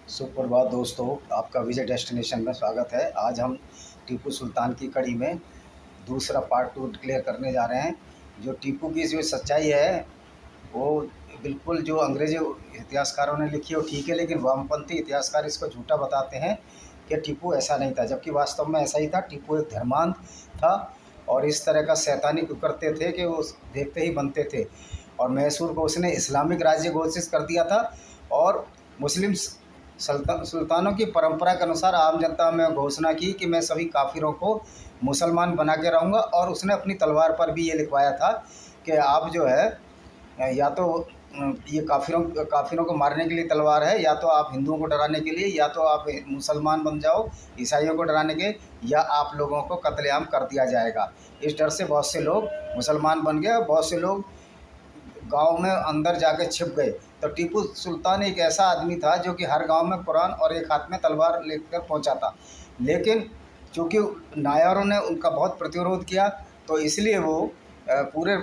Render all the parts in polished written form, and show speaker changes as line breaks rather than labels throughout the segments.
सुप्रभात दोस्तों, आपका विजय डेस्टिनेशन में स्वागत है। आज हम टीपू सुल्तान की कड़ी में दूसरा पार्ट 2 डिक्लेयर करने जा रहे हैं। जो टीपू की जो सच्चाई है वो बिल्कुल जो अंग्रेजी इतिहासकारों ने लिखी है वो ठीक है, लेकिन वामपंथी इतिहासकार इसको झूठा बताते हैं कि टीपू ऐसा नहीं था, जबकि वास्तव में ऐसा ही था। टीपू एक धर्मांध था और इस तरह का शैतानी करते थे कि वो देखते ही बनते थे। और मैसूर को उसने इस्लामिक राज्य घोषित कर दिया था और मुस्लिम सुल्तानों की परंपरा के अनुसार आम जनता में घोषणा की कि मैं सभी काफिरों को मुसलमान बना के रहूँगा। और उसने अपनी तलवार पर भी ये लिखवाया था कि आप जो है या तो ये काफिरों को मारने के लिए तलवार है, या तो आप हिंदुओं को डराने के लिए, या तो आप मुसलमान बन जाओ ईसाइयों को डराने के, या आप लोगों को कत्लेआम कर दिया जाएगा। इस डर से बहुत से लोग मुसलमान बन गए और बहुत से लोग गांव में अंदर जाके छिप गए। तो टीपू सुल्तान एक ऐसा आदमी था जो कि हर गांव में कुरान और एक हाथ में तलवार लेकर पहुंचा था। लेकिन चूँकि नायरों ने उनका बहुत प्रतिरोध किया तो इसलिए वो पूरे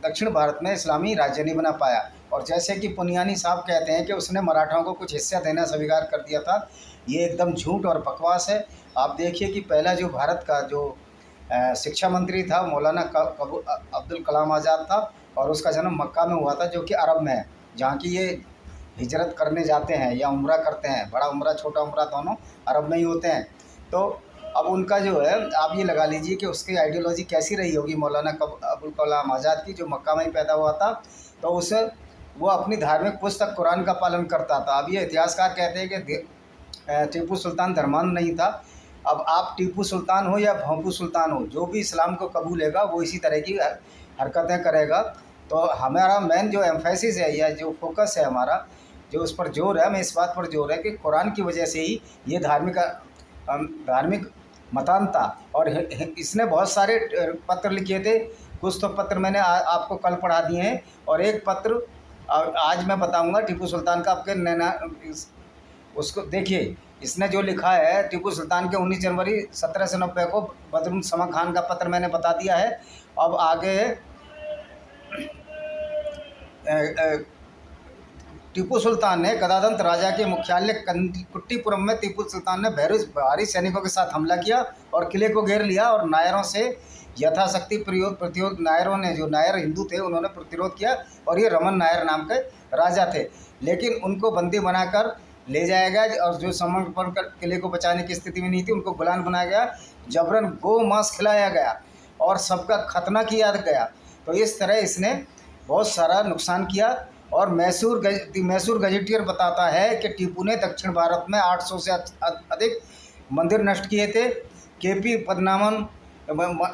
दक्षिण भारत में इस्लामी राज्य नहीं बना पाया। और जैसे कि पुनियानी साहब कहते हैं कि उसने मराठाओं को कुछ हिस्सा देना स्वीकार कर दिया था, ये एकदम झूठ और बकवास है। आप देखिए कि पहला जो भारत का जो शिक्षा मंत्री था मौलाना अब्दुल कलाम आज़ाद था, और उसका जन्म मक्का में हुआ था जो कि अरब में है, जहाँ की ये हिजरत करने जाते हैं या उम्रा करते हैं। बड़ा उम्रा छोटा उम्रा दोनों अरब में ही होते हैं। तो अब उनका जो है आप ये लगा लीजिए कि उसकी आइडियोलॉजी कैसी रही होगी मौलाना अबुल कलाम आज़ाद की, जो मक्का में ही पैदा हुआ था। तो उसे वो अपनी धार्मिक पुस्तक कुरान का पालन करता था। अब ये इतिहासकार कहते हैं कि टीपू सुल्तान धर्मांध नहीं था। अब आप टीपू सुल्तान हो या भोंपू सुल्तान हो, जो भी इस्लाम को कबूलेगा वो इसी तरह की हरकतें करेगा। तो हमारा मेन जो एम्फेसिस है या जो फोकस है हमारा, जो उस पर जोर है, हमें इस बात पर जोर है कि कुरान की वजह से ही ये धार्मिक मतान्ता। और इसने बहुत सारे पत्र लिखे थे। कुछ तो पत्र मैंने आपको कल पढ़ा दिए हैं, और एक पत्र आज मैं बताऊंगा टीपू सुल्तान का। आपके नैना उसको देखिए, इसने जो लिखा है टीपू सुल्तान के 19 जनवरी 1790 को बदरुन समा खान का पत्र मैंने बता दिया है। अब आगे टीपू सुल्तान ने गदादंत राजा के मुख्यालय कुट्टीपुरम में टीपू सुल्तान ने भारी सैनिकों के साथ हमला किया और किले को घेर लिया और नायरों से यथाशक्ति प्रतिरोध। नायरों ने, जो नायर हिंदू थे, उन्होंने प्रतिरोध किया। और ये रमन नायर नाम के राजा थे, लेकिन उनको बंदी बनाकर ले जाया गया। और जो समर्पण कर किले को बचाने की स्थिति में नहीं थी उनको गुलाम बनाया गया, जबरन गो मांस खिलाया गया और सबका खतना किया गया। तो इस तरह इसने बहुत सारा नुकसान किया। और मैसूर गजेटियर बताता है कि टीपू ने दक्षिण भारत में 800 से अधिक मंदिर नष्ट किए थे। केपी पद्मनाभन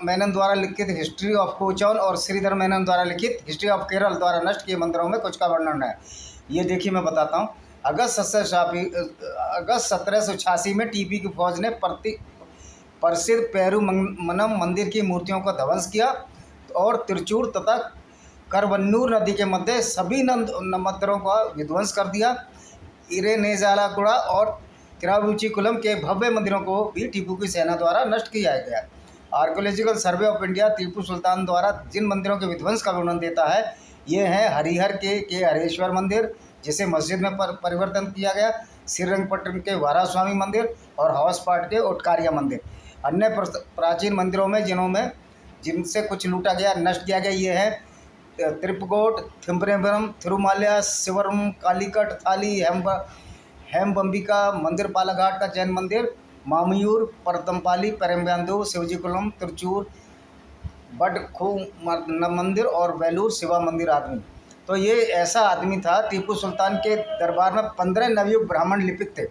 मेनन द्वारा लिखित हिस्ट्री ऑफ कोचौन और श्रीधर मेनन द्वारा लिखित हिस्ट्री ऑफ केरल द्वारा नष्ट किए मंदिरों में कुछ का वर्णन है। ये देखिए मैं बताता हूँ। अगस्त 1786 में टीपू की फौज ने प्रसिद्ध पेरुमनम मंदिर की मूर्तियों का ध्वंस किया और तिरचूर तथा करवन्नूर नदी के मध्य सभी मंदिरों का विध्वंस कर दिया। इरेनेजालाकुड़ा और तिरुचिकुलम के भव्य मंदिरों को भी टीपू की सेना द्वारा नष्ट किया गया। Archaeological survey of India Tipu Sultan द्वारा जिन मंदिरों के विध्वंस का वर्णन देता है ये हैं हरिहर के हरेश्वर मंदिर, जिसे मस्जिद में परिवर्तन किया गया, श्रीरंगपट्टनम के वारास्वामी मंदिर और हवसपाट के ओटकारिया मंदिर। अन्य प्राचीन मंदिरों में जिनसे कुछ लूटा गया, नष्ट किया गया, ये है त्रिपकोट, थिम्बरेबरम, थिरुमाल्या, शिवरम, कालीकट, थाली, हेमबंबिका मंदिर, पालाघाट का जैन मंदिर, मामयूर, परतमपाली, पेरम्बंदूर, शिवजीकुलम, तिरुचूर, बडखू मंदिर और वेलूर शिवा मंदिर आदि। तो ये ऐसा आदमी था। टीपू सुल्तान के दरबार में 15 नवयुग ब्राह्मण लिपिक थे,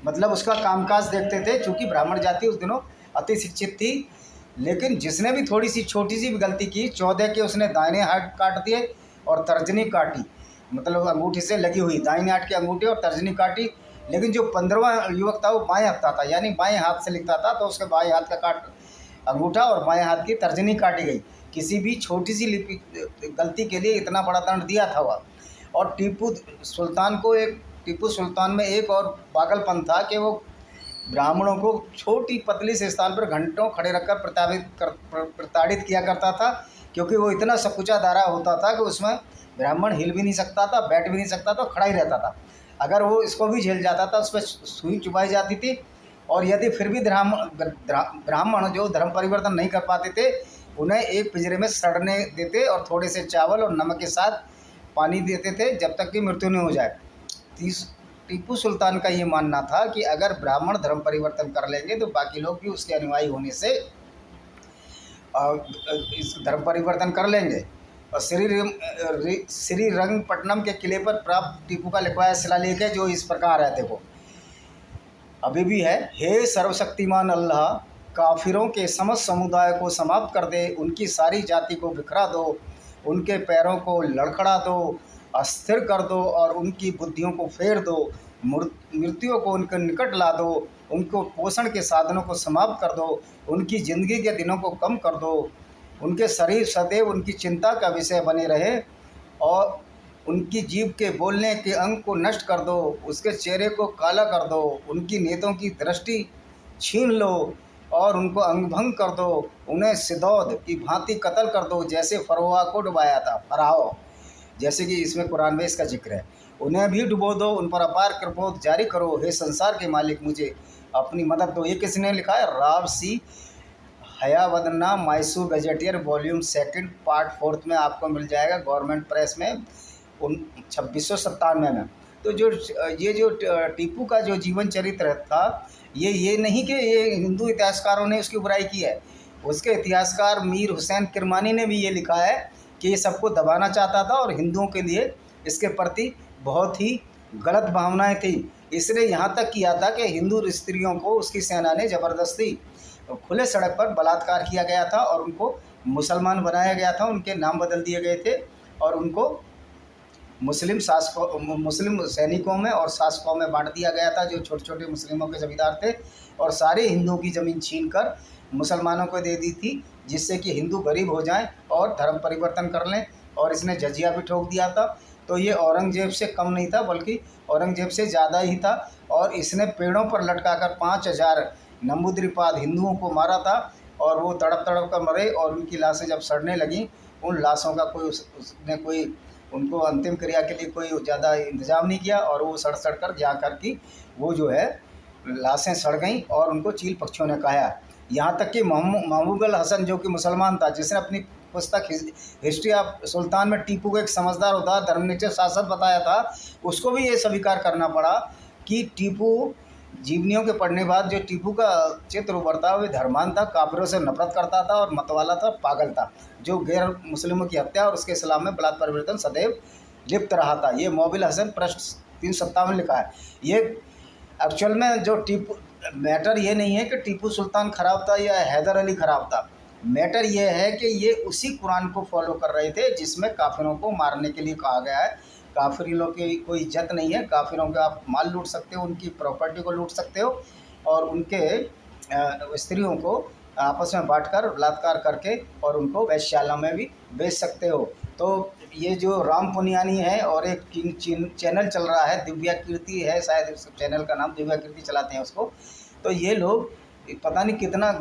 मतलब उसका कामकाज देखते थे। चूँकि ब्राह्मण जाति उस दिनों अति शिक्षित थी, लेकिन जिसने भी थोड़ी सी छोटी सी भी गलती की, 14 के उसने दाहिने हाथ काट दिए और तर्जनी काटी, मतलब अंगूठी से लगी हुई दाहिने हाथ की अंगूठी और तर्जनी काटी। लेकिन जो 15वां युवक था वो बाएं हफ्ता था, यानी बाएं हाथ से लिखता था, तो उसके बाएं हाथ का अंगूठा और बाएं हाथ की तर्जनी काटी गई। किसी भी छोटी सी गलती के लिए इतना बड़ा दंड दिया था वह। और टीपू सुल्तान में एक और पागलपन था कि वो ब्राह्मणों को छोटी पतली से स्थान पर घंटों खड़े रखकर प्रताड़ित किया करता था, क्योंकि वो इतना सकुचा दारा होता था कि उसमें ब्राह्मण हिल भी नहीं सकता था, बैठ भी नहीं सकता था, खड़ा ही रहता था। अगर वो इसको भी झेल जाता था, उस पर सुई चुभाई जाती थी। और यदि फिर भी ब्राह्मण जो धर्म परिवर्तन नहीं कर पाते थे, उन्हें एक पिंजरे में सड़ने देते और थोड़े से चावल और नमक के साथ पानी देते थे जब तक कि मृत्यु नहीं हो जाए। टीपू सुल्तान का ये मानना था कि अगर ब्राह्मण धर्म परिवर्तन कर लेंगे तो बाकी लोग भी उसके अनुयायी होने से इस धर्म परिवर्तन कर लेंगे। और श्रीरंगपट्टनम के किले पर प्राप्त टीपू का लिखवाया शिलालेख है, जो इस प्रकार है, देखो अभी भी है। हे सर्वशक्तिमान अल्लाह, काफिरों के समस्त समुदाय को समाप्त कर दे, उनकी सारी जाति को बिखरा दो, उनके पैरों को लड़खड़ा दो, अस्थिर कर दो और उनकी बुद्धियों को फेर दो, मृत्यु को उनके निकट ला दो, उनको पोषण के साधनों को समाप्त कर दो, उनकी ज़िंदगी के दिनों को कम कर दो, उनके शरीर सदैव उनकी चिंता का विषय बने रहे और उनकी जीभ के बोलने के अंग को नष्ट कर दो, उसके चेहरे को काला कर दो, उनकी नेत्रों की दृष्टि छीन लो और उनको अंगभंग कर दो, उन्हें सिदौद की भांति कत्ल कर दो जैसे फरोआ को डुबाया था। फराओ, जैसे कि इसमें कुरान में इसका जिक्र है। उन्हें भी डुबो दो, उन पर अपार कृपोत जारी करो। हे संसार के मालिक, मुझे अपनी मदद दो। ये किसने लिखा है? राव सी हयावदना, मैसूर गजेटियर, वॉल्यूम 2 पार्ट 4 में आपको मिल जाएगा, गवर्नमेंट प्रेस में 2697 में। तो ये जो टीपू का जो जीवन चरित्र था, ये नहीं कि ये हिंदू इतिहासकारों ने उसकी बुराई की है। उसके इतिहासकार मीर हुसैन किरमानी ने भी ये लिखा है कि ये सबको दबाना चाहता था और हिंदुओं के लिए इसके प्रति बहुत ही गलत भावनाएं थी। इसने यहाँ तक किया था कि हिंदू स्त्रियों को उसकी सेना ने ज़बरदस्ती खुले सड़क पर बलात्कार किया गया था और उनको मुसलमान बनाया गया था, उनके नाम बदल दिए गए थे और उनको मुस्लिम सैनिकों में और शासकों में बांट दिया गया था, जो छोटे छोटे मुस्लिमों के जमींदार थे, और सारे हिंदुओं की ज़मीन छीनकर मुसलमानों को दे दी थी, जिससे कि हिंदू गरीब हो जाएं और धर्म परिवर्तन कर लें। और इसने जजिया भी ठोक दिया था। तो ये औरंगजेब से कम नहीं था, बल्कि औरंगजेब से ज़्यादा ही था। और इसने पेड़ों पर लटकाकर 5000 नंबूद्रिपाद हिंदुओं को मारा था और वो तड़प तड़प कर मरे। और उनकी लाशें जब सड़ने लगीं, उन लाशों का उसने कोई उनको अंतिम क्रिया के लिए कोई ज़्यादा इंतज़ाम नहीं किया और वो सड़ कर जा कर की वो जो है लाशें सड़ गईं और उनको चील पक्षियों ने खाया। यहाँ तक कि महमूद अल हसन, जो कि मुसलमान था, जिसने अपनी पुस्तक हिस्ट्री ऑफ सुल्तान में टीपू को एक समझदार होता धर्मनिरपेक्ष शासक बताया था, उसको भी ये स्वीकार करना पड़ा कि टीपू जीवनियों के पढ़ने बाद जो टीपू का चित्र उभरता वह धर्मान था, काफिरों से नफरत करता था और मतवाला था, पागल था, जो गैर मुस्लिमों की हत्या और उसके इस्लाम में बलात् परिवर्तन सदैव लिप्त रहा था। ये मोबिल हसन पृष्ठ 357 लिखा है। ये एक्चुअल में जो टीपू मैटर ये नहीं है कि टीपू सुल्तान खराब था या हैदर अली खराब था। मैटर ये है कि ये उसी कुरान को फॉलो कर रहे थे जिसमें काफिरों को मारने के लिए कहा गया है। काफिरों की कोई इज्जत नहीं है, काफिरों का आप माल लूट सकते हो, उनकी प्रॉपर्टी को लूट सकते हो और उनके स्त्रियों को आपस में बांटकर बलात्कार करके और उनको वैश्यालयों में भी बेच सकते हो। तो ये जो राम पुनियानी है और एक चैनल चल रहा है, दिव्या कीर्ति है शायद चैनल का नाम, दिव्या कीर्ति चलाते हैं उसको। तो ये लोग पता नहीं कितना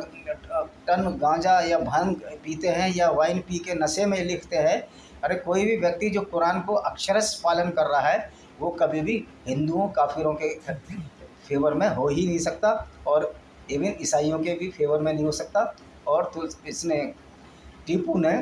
टन गांजा या भांग पीते हैं या वाइन पी के नशे में लिखते हैं। अरे कोई भी व्यक्ति जो कुरान को अक्षरश पालन कर रहा है वो कभी भी हिंदुओं काफिरों के फेवर में हो ही नहीं सकता और इवन ईसाइयों के भी फेवर में नहीं हो सकता। और तो इसने टीपू ने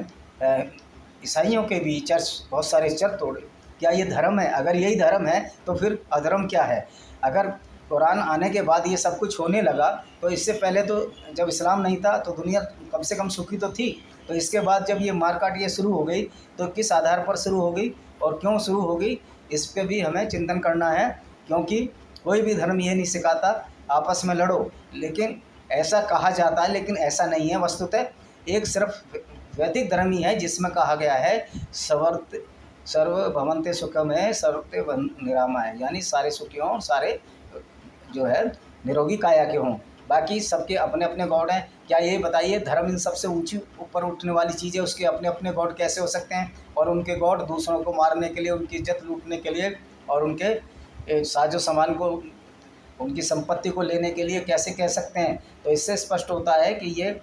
ईसाइयों के भी चर्च, बहुत सारे चर्च तोड़े। क्या ये धर्म है? अगर यही धर्म है तो फिर अधर्म क्या है? अगर कुरान आने के बाद ये सब कुछ होने लगा तो इससे पहले तो जब इस्लाम नहीं था तो दुनिया कम से कम सुखी तो थी। तो इसके बाद जब ये मारकाट ये शुरू हो गई तो किस आधार पर शुरू हो गई और क्यों शुरू हो गई, इस पर भी हमें चिंतन करना है। क्योंकि कोई भी धर्म ये नहीं सिखाता आपस में लड़ो, लेकिन ऐसा कहा जाता है, लेकिन ऐसा नहीं है। वस्तुतः एक सिर्फ वैदिक धर्म ही है जिसमें कहा गया है सर्व भवन्ते सुखम है, सर्वते निरामा है, यानी सारे सुखी हों, सारे जो है निरोगी काया के हों। बाकी सबके अपने अपने गॉड हैं। क्या ये बताइए, धर्म इन सबसे ऊंची ऊपर उठने वाली चीज़ है, उसके अपने अपने गॉड कैसे हो सकते हैं? और उनके गॉड दूसरों को मारने के लिए, उनकी इज्जत लूटने के लिए और उनके साजो सामान को, उनकी संपत्ति को लेने के लिए कैसे कह सकते हैं? तो इससे स्पष्ट होता है कि ये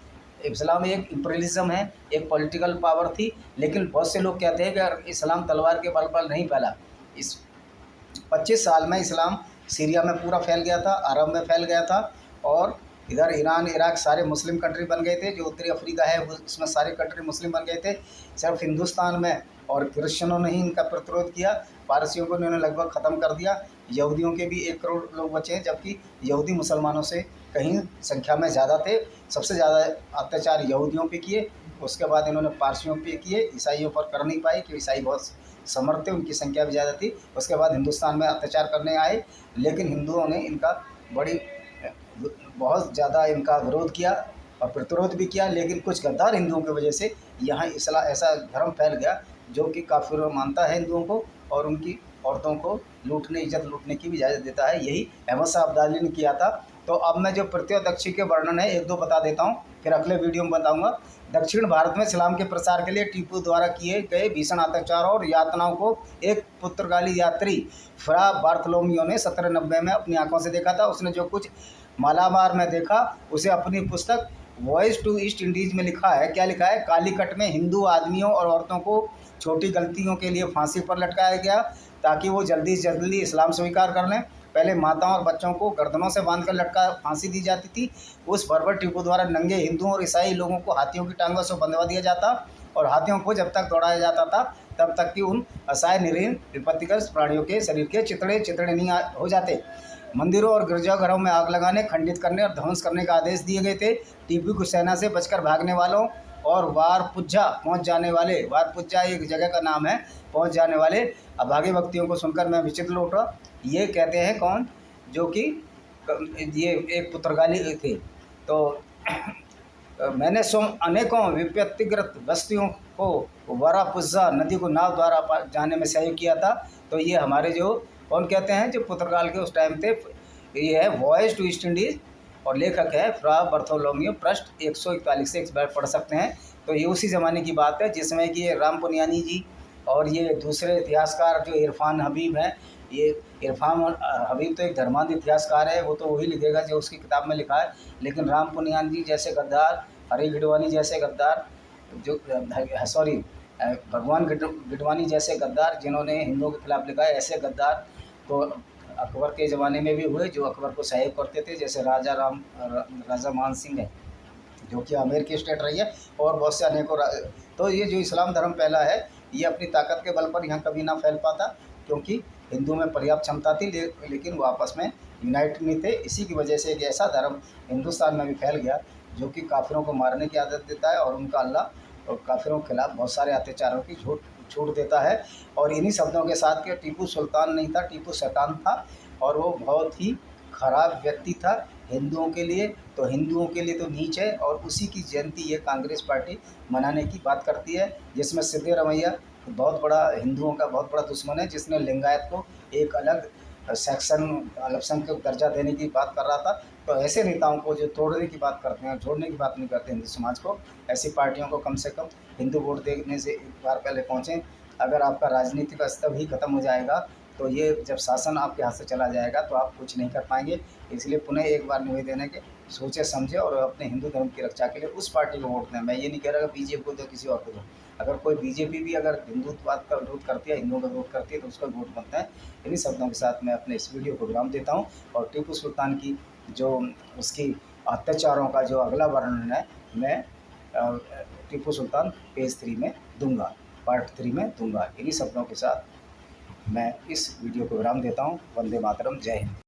इस्लाम एक इम्पीरियलिज्म है, एक पॉलिटिकल पावर थी। लेकिन बहुत से लोग कहते हैं कि इस्लाम तलवार के बल पर नहीं फैला, 25 साल में इस्लाम सीरिया में पूरा फैल गया था, अरब में फैल गया था, और इधर ईरान, इराक सारे मुस्लिम कंट्री बन गए थे। जो उत्तरी अफ्रीका है उसमें सारे कंट्री मुस्लिम बन गए थे। सिर्फ हिंदुस्तान में और क्रिश्चियनों ने ही इनका प्रतिरोध किया। पारसियों को इन्होंने लगभग ख़त्म कर दिया। यहूदियों के भी 1 करोड़ लोग बचे हैं, जबकि यहूदी मुसलमानों से कहीं संख्या में ज़्यादा थे। सबसे ज़्यादा अत्याचार यहूदियों पे किए, उसके बाद इन्होंने पारसियों पे किए। ईसाइयों पर कर नहीं पाए कि ईसाई बहुत समर्थ थे, उनकी संख्या भी ज़्यादा थी। उसके बाद हिंदुस्तान में अत्याचार करने आए, लेकिन हिंदुओं ने इनका बड़ी बहुत ज़्यादा इनका विरोध किया और प्रतिरोध भी किया। लेकिन कुछ गद्दार हिंदुओं की वजह से यहाँ ऐसा धर्म फैल गया जो कि काफिर मानता है हिंदुओं को, और उनकी औरतों को इज्जत लूटने की भी इजाज़त देता है। यही अहमद शाह अब्दाली ने किया था। तो अब मैं जो प्रत्ययोदक्षी के वर्णन है 1-2 बता देता हूँ, फिर अगले वीडियो में बताऊँगा। दक्षिण भारत में इस्लाम के प्रसार के लिए टीपू द्वारा किए गए भीषण अत्याचारों और यातनाओं को एक पुर्तगाली यात्री फ्रा बार्थोलोमियो ने 1790 में अपनी आंखों से देखा था। उसने जो कुछ मालाबार में देखा उसे अपनी पुस्तक वॉइस टू ईस्ट इंडीज़ में लिखा है। क्या लिखा है? कालीकट में हिंदू आदमियों और औरतों को छोटी गलतियों के लिए फांसी पर लटकाया गया ताकि वो जल्दी से जल्दी इस्लाम स्वीकार कर लें। पहले माताओं और बच्चों को गर्दनों से बांधकर लटका फांसी दी जाती थी। उस बर्बर टीपू द्वारा नंगे हिंदुओं और ईसाई लोगों को हाथियों की टांगों से बंधवा दिया जाता और हाथियों को जब तक दौड़ाया जाता था तब तक कि उन असहाय निरीह विपत्तिकर प्राणियों के शरीर के चितड़े नहीं हो जाते। मंदिरों और गिरजाघरों में आग लगाने, खंडित करने और ध्वंस करने का आदेश दिए गए थे। टीपू की सेना से बचकर भागने वालों और वारपुज्जा पहुंच जाने वाले, वारपुज्जा एक जगह का नाम है, पहुंच जाने वाले अभागे व्यक्तियों को सुनकर मैं विचित्र लौटा। ये कहते हैं कौन? जो कि ये एक पुर्तगाली थे। तो मैंने अनेकों विपत्तिग्रस्त बस्तियों को वारापुज्जा नदी को नाव द्वारा जाने में सहयोग किया था। तो ये हमारे जो कौन कहते हैं, जो पुर्तगाल के उस टाइम थे। ये है वॉयस टू ईस्ट इंडीज़ और लेखक है फ्रा बार्थोलोमियो, पृष्ठ 141 से एक बार पढ़ सकते हैं। तो ये उसी ज़माने की बात है जिसमें कि ये राम पुनियानी जी और ये दूसरे इतिहासकार जो इरफान हबीब हैं, ये इरफान हबीब तो एक धर्मांध इतिहासकार है, वो तो वही लिखेगा जो उसकी किताब में लिखा है। लेकिन राम पुनियानी जी जैसे गद्दार, हरी गिडवानी जैसे गद्दार, जो सॉरी भगवान गिडवानी जैसे गद्दार जिन्होंने हिंदुओं के खिलाफ लिखा है, ऐसे गद्दार तो अकबर के ज़माने में भी हुए जो अकबर को सहयोग करते थे। जैसे राजा मान सिंह है जो कि आमेर की स्टेट रही है, और बहुत से अनेकों तो ये जो इस्लाम धर्म फैला है ये अपनी ताकत के बल पर यहाँ कभी ना फैल पाता, क्योंकि हिंदू में पर्याप्त क्षमता थी लेकिन वो आपस में यूनाइट नहीं थे। इसी की वजह से एक ऐसा धर्म हिंदुस्तान में भी फैल गया जो कि काफिरों को मारने की आदत देता है और उनका अल्लाह और काफिरों के खिलाफ बहुत सारे अत्याचारों की छूट देता है। और इन्हीं शब्दों के साथ कि टीपू सुल्तान नहीं था, टीपू शैतान था, और वो बहुत ही खराब व्यक्ति था हिंदुओं के लिए। तो हिंदुओं के लिए तो नीच है, और उसी की जयंती ये कांग्रेस पार्टी मनाने की बात करती है, जिसमें सिद्धरामैया बहुत बड़ा हिंदुओं का बहुत बड़ा दुश्मन है, जिसने लिंगायत को एक अलग सेक्शन अल्पसंख्यक दर्जा देने की बात कर रहा था। तो ऐसे नेताओं को जो तोड़ने की बात करते हैं, जोड़ने की बात नहीं करते हिंदू समाज को, ऐसी पार्टियों को कम से कम हिंदू वोट देने से एक बार पहले पहुँचें। अगर आपका राजनीतिक स्तर ही खत्म हो जाएगा तो ये जब शासन आपके हाथ से चला जाएगा तो आप कुछ नहीं कर पाएंगे। इसलिए पुनः एक बार निवेदन है कि सोचे समझे और अपने हिंदू धर्म की रक्षा के लिए उस पार्टी को वोट दें। मैं ये नहीं कह रहा कि बीजेपी को दो, किसी और को दो। अगर कोई बीजेपी भी अगर हिंदुत्ववाद का विरोध करती है, हिंदुओं का विरोध करती है, तो उसका वोट बनता है। इन्हीं शब्दों के साथ मैं अपने इस वीडियो को विराम देता हूँ, और टीपू सुल्तान की जो उसकी अत्याचारों का जो अगला वर्णन है मैं टीपू सुल्तान पेज 3 में दूंगा, पार्ट 3 में दूंगा। इन्हीं शब्दों के साथ मैं इस वीडियो को विराम देता हूँ। वंदे मातरम, जय हिंद।